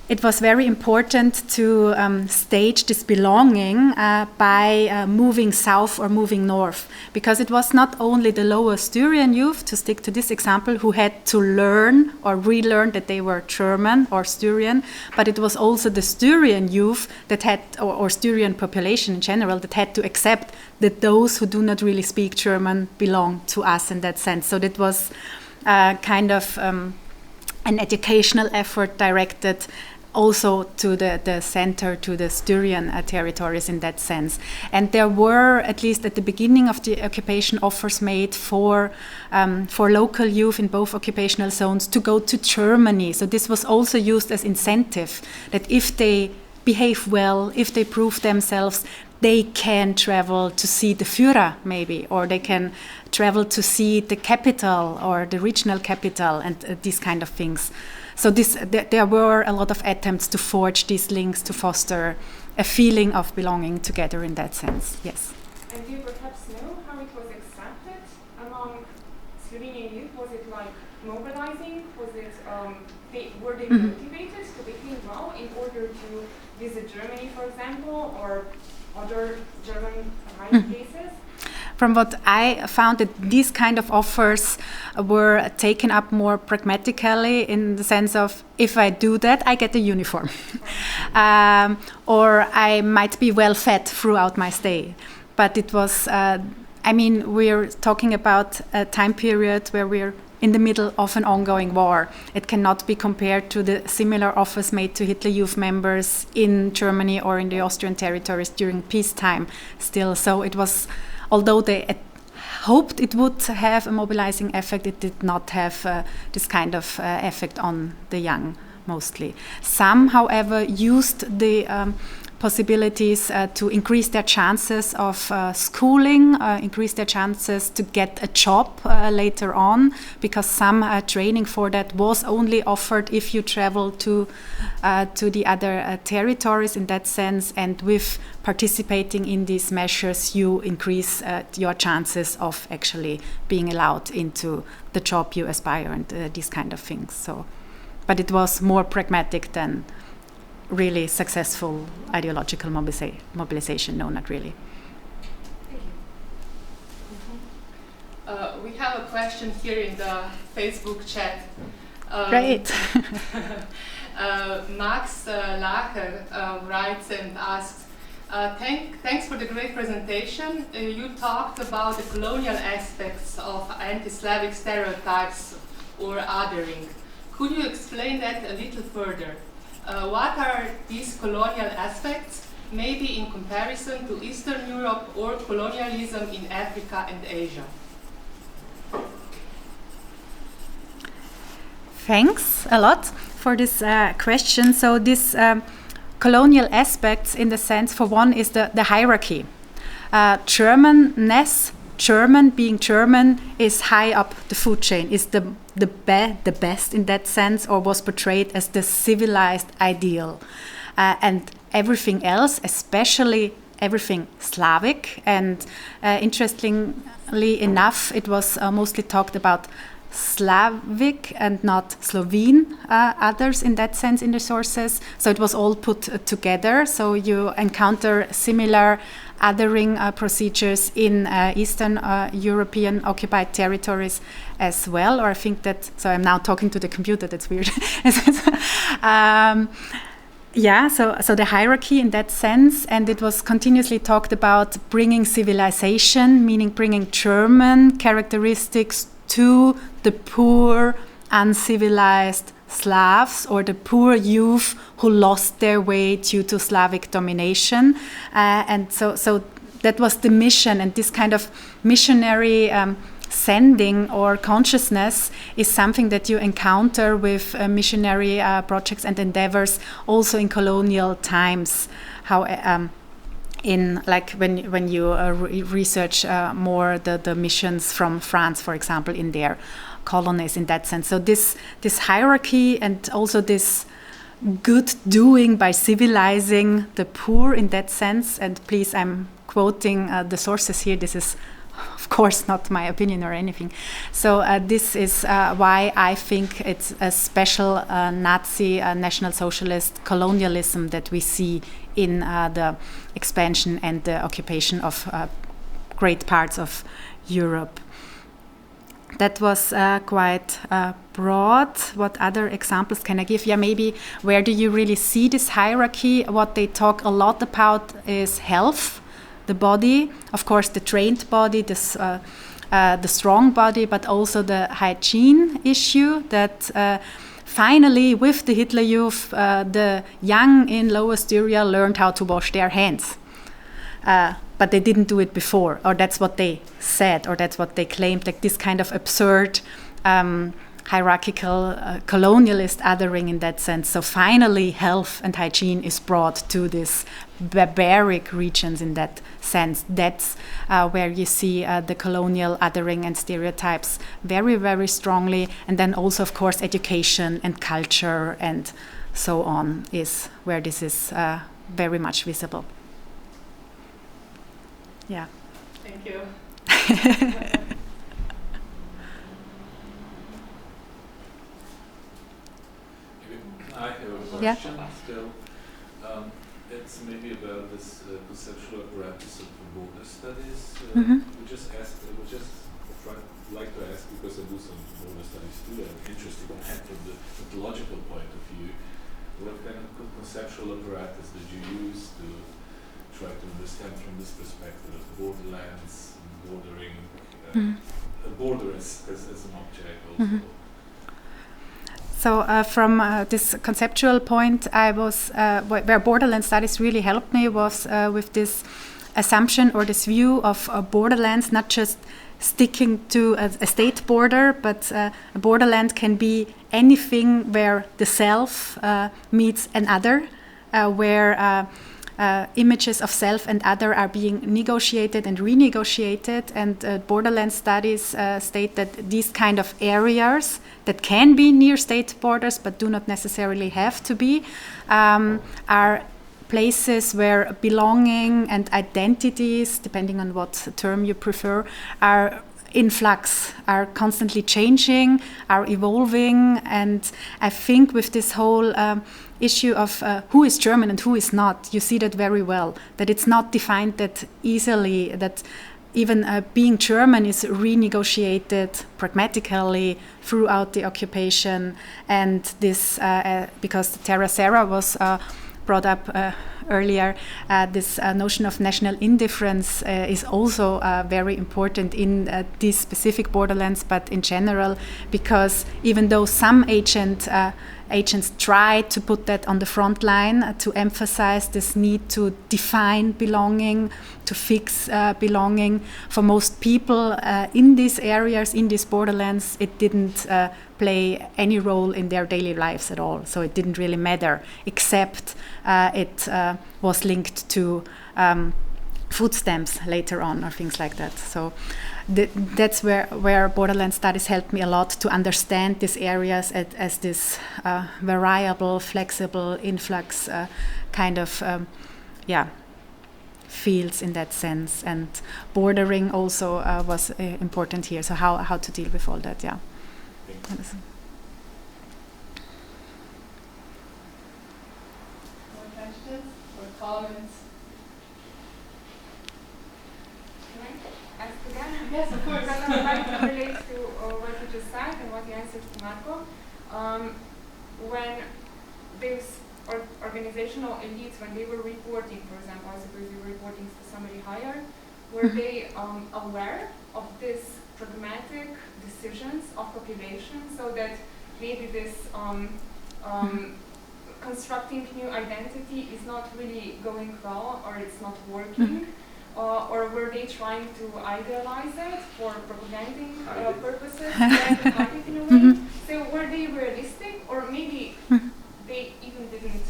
it was very important to stage this belonging by moving south or moving north, because it was not only the lower Styrian youth, to stick to this example, who had to learn or relearn that they were German or Styrian, but it was also the Styrian youth that had, or Styrian population in general, that had to accept that those who do not really speak German belong to us in that sense. So that was kind of an educational effort directed also to the center, to the Styrian territories in that sense. And there were, at least at the beginning of the occupation, offers made for local youth in both occupational zones to go to Germany. So this was also used as incentive, that if they behave well, if they prove themselves, they can travel to see the Führer maybe, or they can travel to see the capital or the regional capital, and these kind of things. So there were a lot of attempts to forge these links to foster a feeling of belonging together in that sense, yes. And do you perhaps know how it was accepted among Slovenian youth? Was it mobilizing? Was it, were they motivated to behave well in order to visit Germany, for example, or other German places? From what I found, that these kind of offers were taken up more pragmatically, in the sense of, if I do that, I get a uniform. Or I might be well fed throughout my stay. But it was, we're talking about a time period where we're in the middle of an ongoing war. It cannot be compared to the similar offers made to Hitler Youth members in Germany or in the Austrian territories during peacetime still. So it was, although they hoped it would have a mobilizing effect, it did not have this kind of effect on the young mostly. Some, however, used the possibilities to increase their chances of schooling, increase their chances to get a job later on, because some training for that was only offered if you travel to the other territories in that sense, and with participating in these measures you increase your chances of actually being allowed into the job you aspire, and these kind of things. So, but it was more pragmatic than really successful ideological mobilization. No, not really. We have a question here in the Facebook chat. Great. Max Lacher writes and asks, thanks for the great presentation. You talked about the colonial aspects of anti-Slavic stereotypes or othering. Could you explain that a little further? What are these colonial aspects, maybe in comparison to Eastern Europe or colonialism in Africa and Asia? Thanks a lot for this question. So this colonial aspects, in the sense, for one, is the hierarchy. Germanness, German being German, is high up the food chain, is the best in that sense, or was portrayed as the civilized ideal. And everything else, especially everything Slavic, and interestingly enough, it was mostly talked about Slavic and not Slovene others in that sense in the sources. So it was all put together. So you encounter similar othering procedures in Eastern European occupied territories as well. Or I think that, so I'm now talking to the computer, that's weird. Yeah, so the hierarchy in that sense, and it was continuously talked about bringing civilization, meaning bringing German characteristics to the poor, uncivilized Slavs, or the poor youth who lost their way due to Slavic domination. And so that was the mission, and this kind of missionary sending or consciousness is something that you encounter with missionary projects and endeavors also in colonial times. How in like when you research more the missions from France, for example, in their colonies in that sense. So this hierarchy and also this good doing by civilizing the poor in that sense. And please, I'm quoting the sources here. This is, of course, not my opinion or anything. So this is why I think it's a special Nazi National Socialist colonialism that we see in the expansion and the occupation of great parts of Europe. That was quite broad. What other examples can I give? Yeah, maybe where do you really see this hierarchy? What they talk a lot about is health, the body, of course, the trained body, the strong body, but also the hygiene issue that finally, with the Hitler Youth, the young in Lower Styria learned how to wash their hands. But they didn't do it before, or that's what they said, or that's what they claimed, like this kind of absurd hierarchical colonialist othering in that sense. So finally health and hygiene is brought to these barbaric regions in that sense. That's where you see the colonial othering and stereotypes very, very strongly. And then also, of course, education and culture and so on is where this is very much visible. Yeah. Thank you. I have a question still. It's maybe about this conceptual apparatus of the border studies. We just like to ask, because I do some border studies too, I'm interested in that from the methodological point of view. What kind of conceptual apparatus did you use to try to understand from this perspective of borderlands, bordering, border as an object also? So from this conceptual point, I was where Borderland studies really helped me was with this assumption or this view of borderlands, not just sticking to a state border, but a borderland can be anything where the self meets another, where images of self and other are being negotiated and renegotiated, and borderland studies state that these kind of areas that can be near state borders but do not necessarily have to be are places where belonging and identities, depending on what term you prefer, are in flux, are constantly changing, are evolving, and I think with this whole issue of who is German and who is not, you see that very well, that it's not defined that easily, that even being German is renegotiated pragmatically throughout the occupation, and this, because Terra Serra was brought up earlier, this notion of national indifference is also very important in these specific borderlands, but in general, because even though some agents try to put that on the front line, to emphasize this need to define belonging, to fix belonging, for most people in these areas, in these borderlands, it didn't play any role in their daily lives at all. So it didn't really matter, except it was linked to food stamps later on or things like that. So that's where Borderland Studies helped me a lot to understand these areas as this variable, flexible, influx kind of fields in that sense. And bordering also was important here. So how to deal with all that, yeah. More questions or comments? Yes, of course. Because I would like to relate to what you just said and what you answered to Marco. When those organizational elites, when they were reporting, for example, I suppose you were reporting to somebody higher, were they aware of these pragmatic decisions of population, so that maybe this constructing new identity is not really going well, or it's not working? Or were they trying to idealize it for propaganding purposes, hide it in a way? So were they realistic, or maybe they even didn't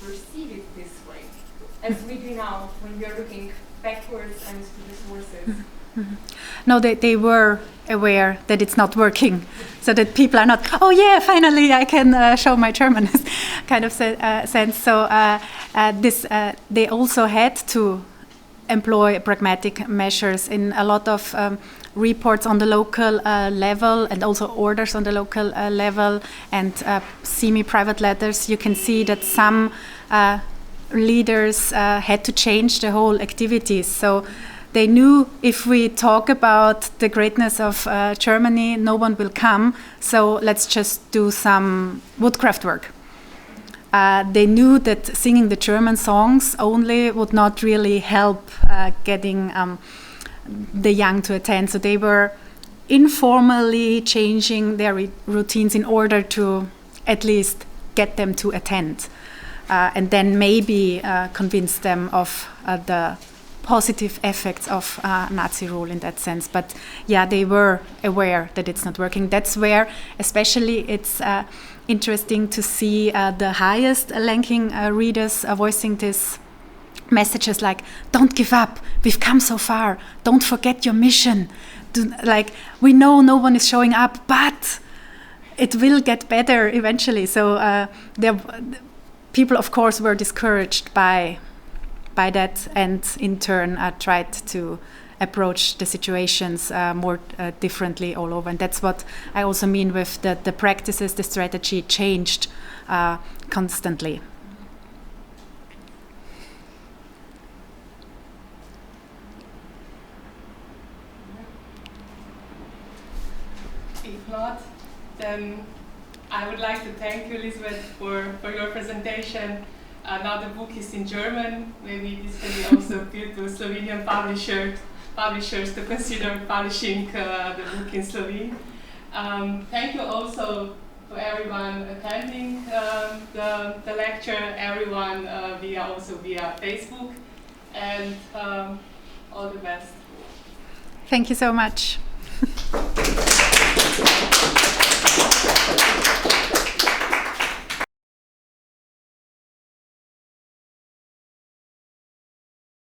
perceive it this way, as we do now when we are looking backwards and to the sources? No, they were aware that it's not working, so that people are not, oh yeah, finally I can show my German kind of sense. So they also had to employ pragmatic measures in a lot of reports on the local level, and also orders on the local level, and semi-private letters. You can see that some leaders had to change the whole activities. So they knew if we talk about the greatness of Germany, no one will come, so let's just do some woodcraft work. They knew that singing the German songs only would not really help getting the young to attend. So they were informally changing their routines in order to at least get them to attend, and then maybe convince them of the positive effects of Nazi rule in that sense. But yeah, they were aware that it's not working. That's where especially it's interesting to see the highest ranking readers voicing these messages like, don't give up, we've come so far, don't forget your mission. We know no one is showing up, but it will get better eventually. So people, of course, were discouraged by that, and in turn tried to approach the situations more differently all over. And that's what I also mean with the practices, the strategy changed constantly. If not, then I would like to thank you, Lisbeth, for your presentation. Now the book is in German. Maybe this can be also appeal to Slovenian publishers to consider publishing the book in Slovene. Thank you also to everyone attending the lecture, everyone via Facebook, and all the best. Thank you so much.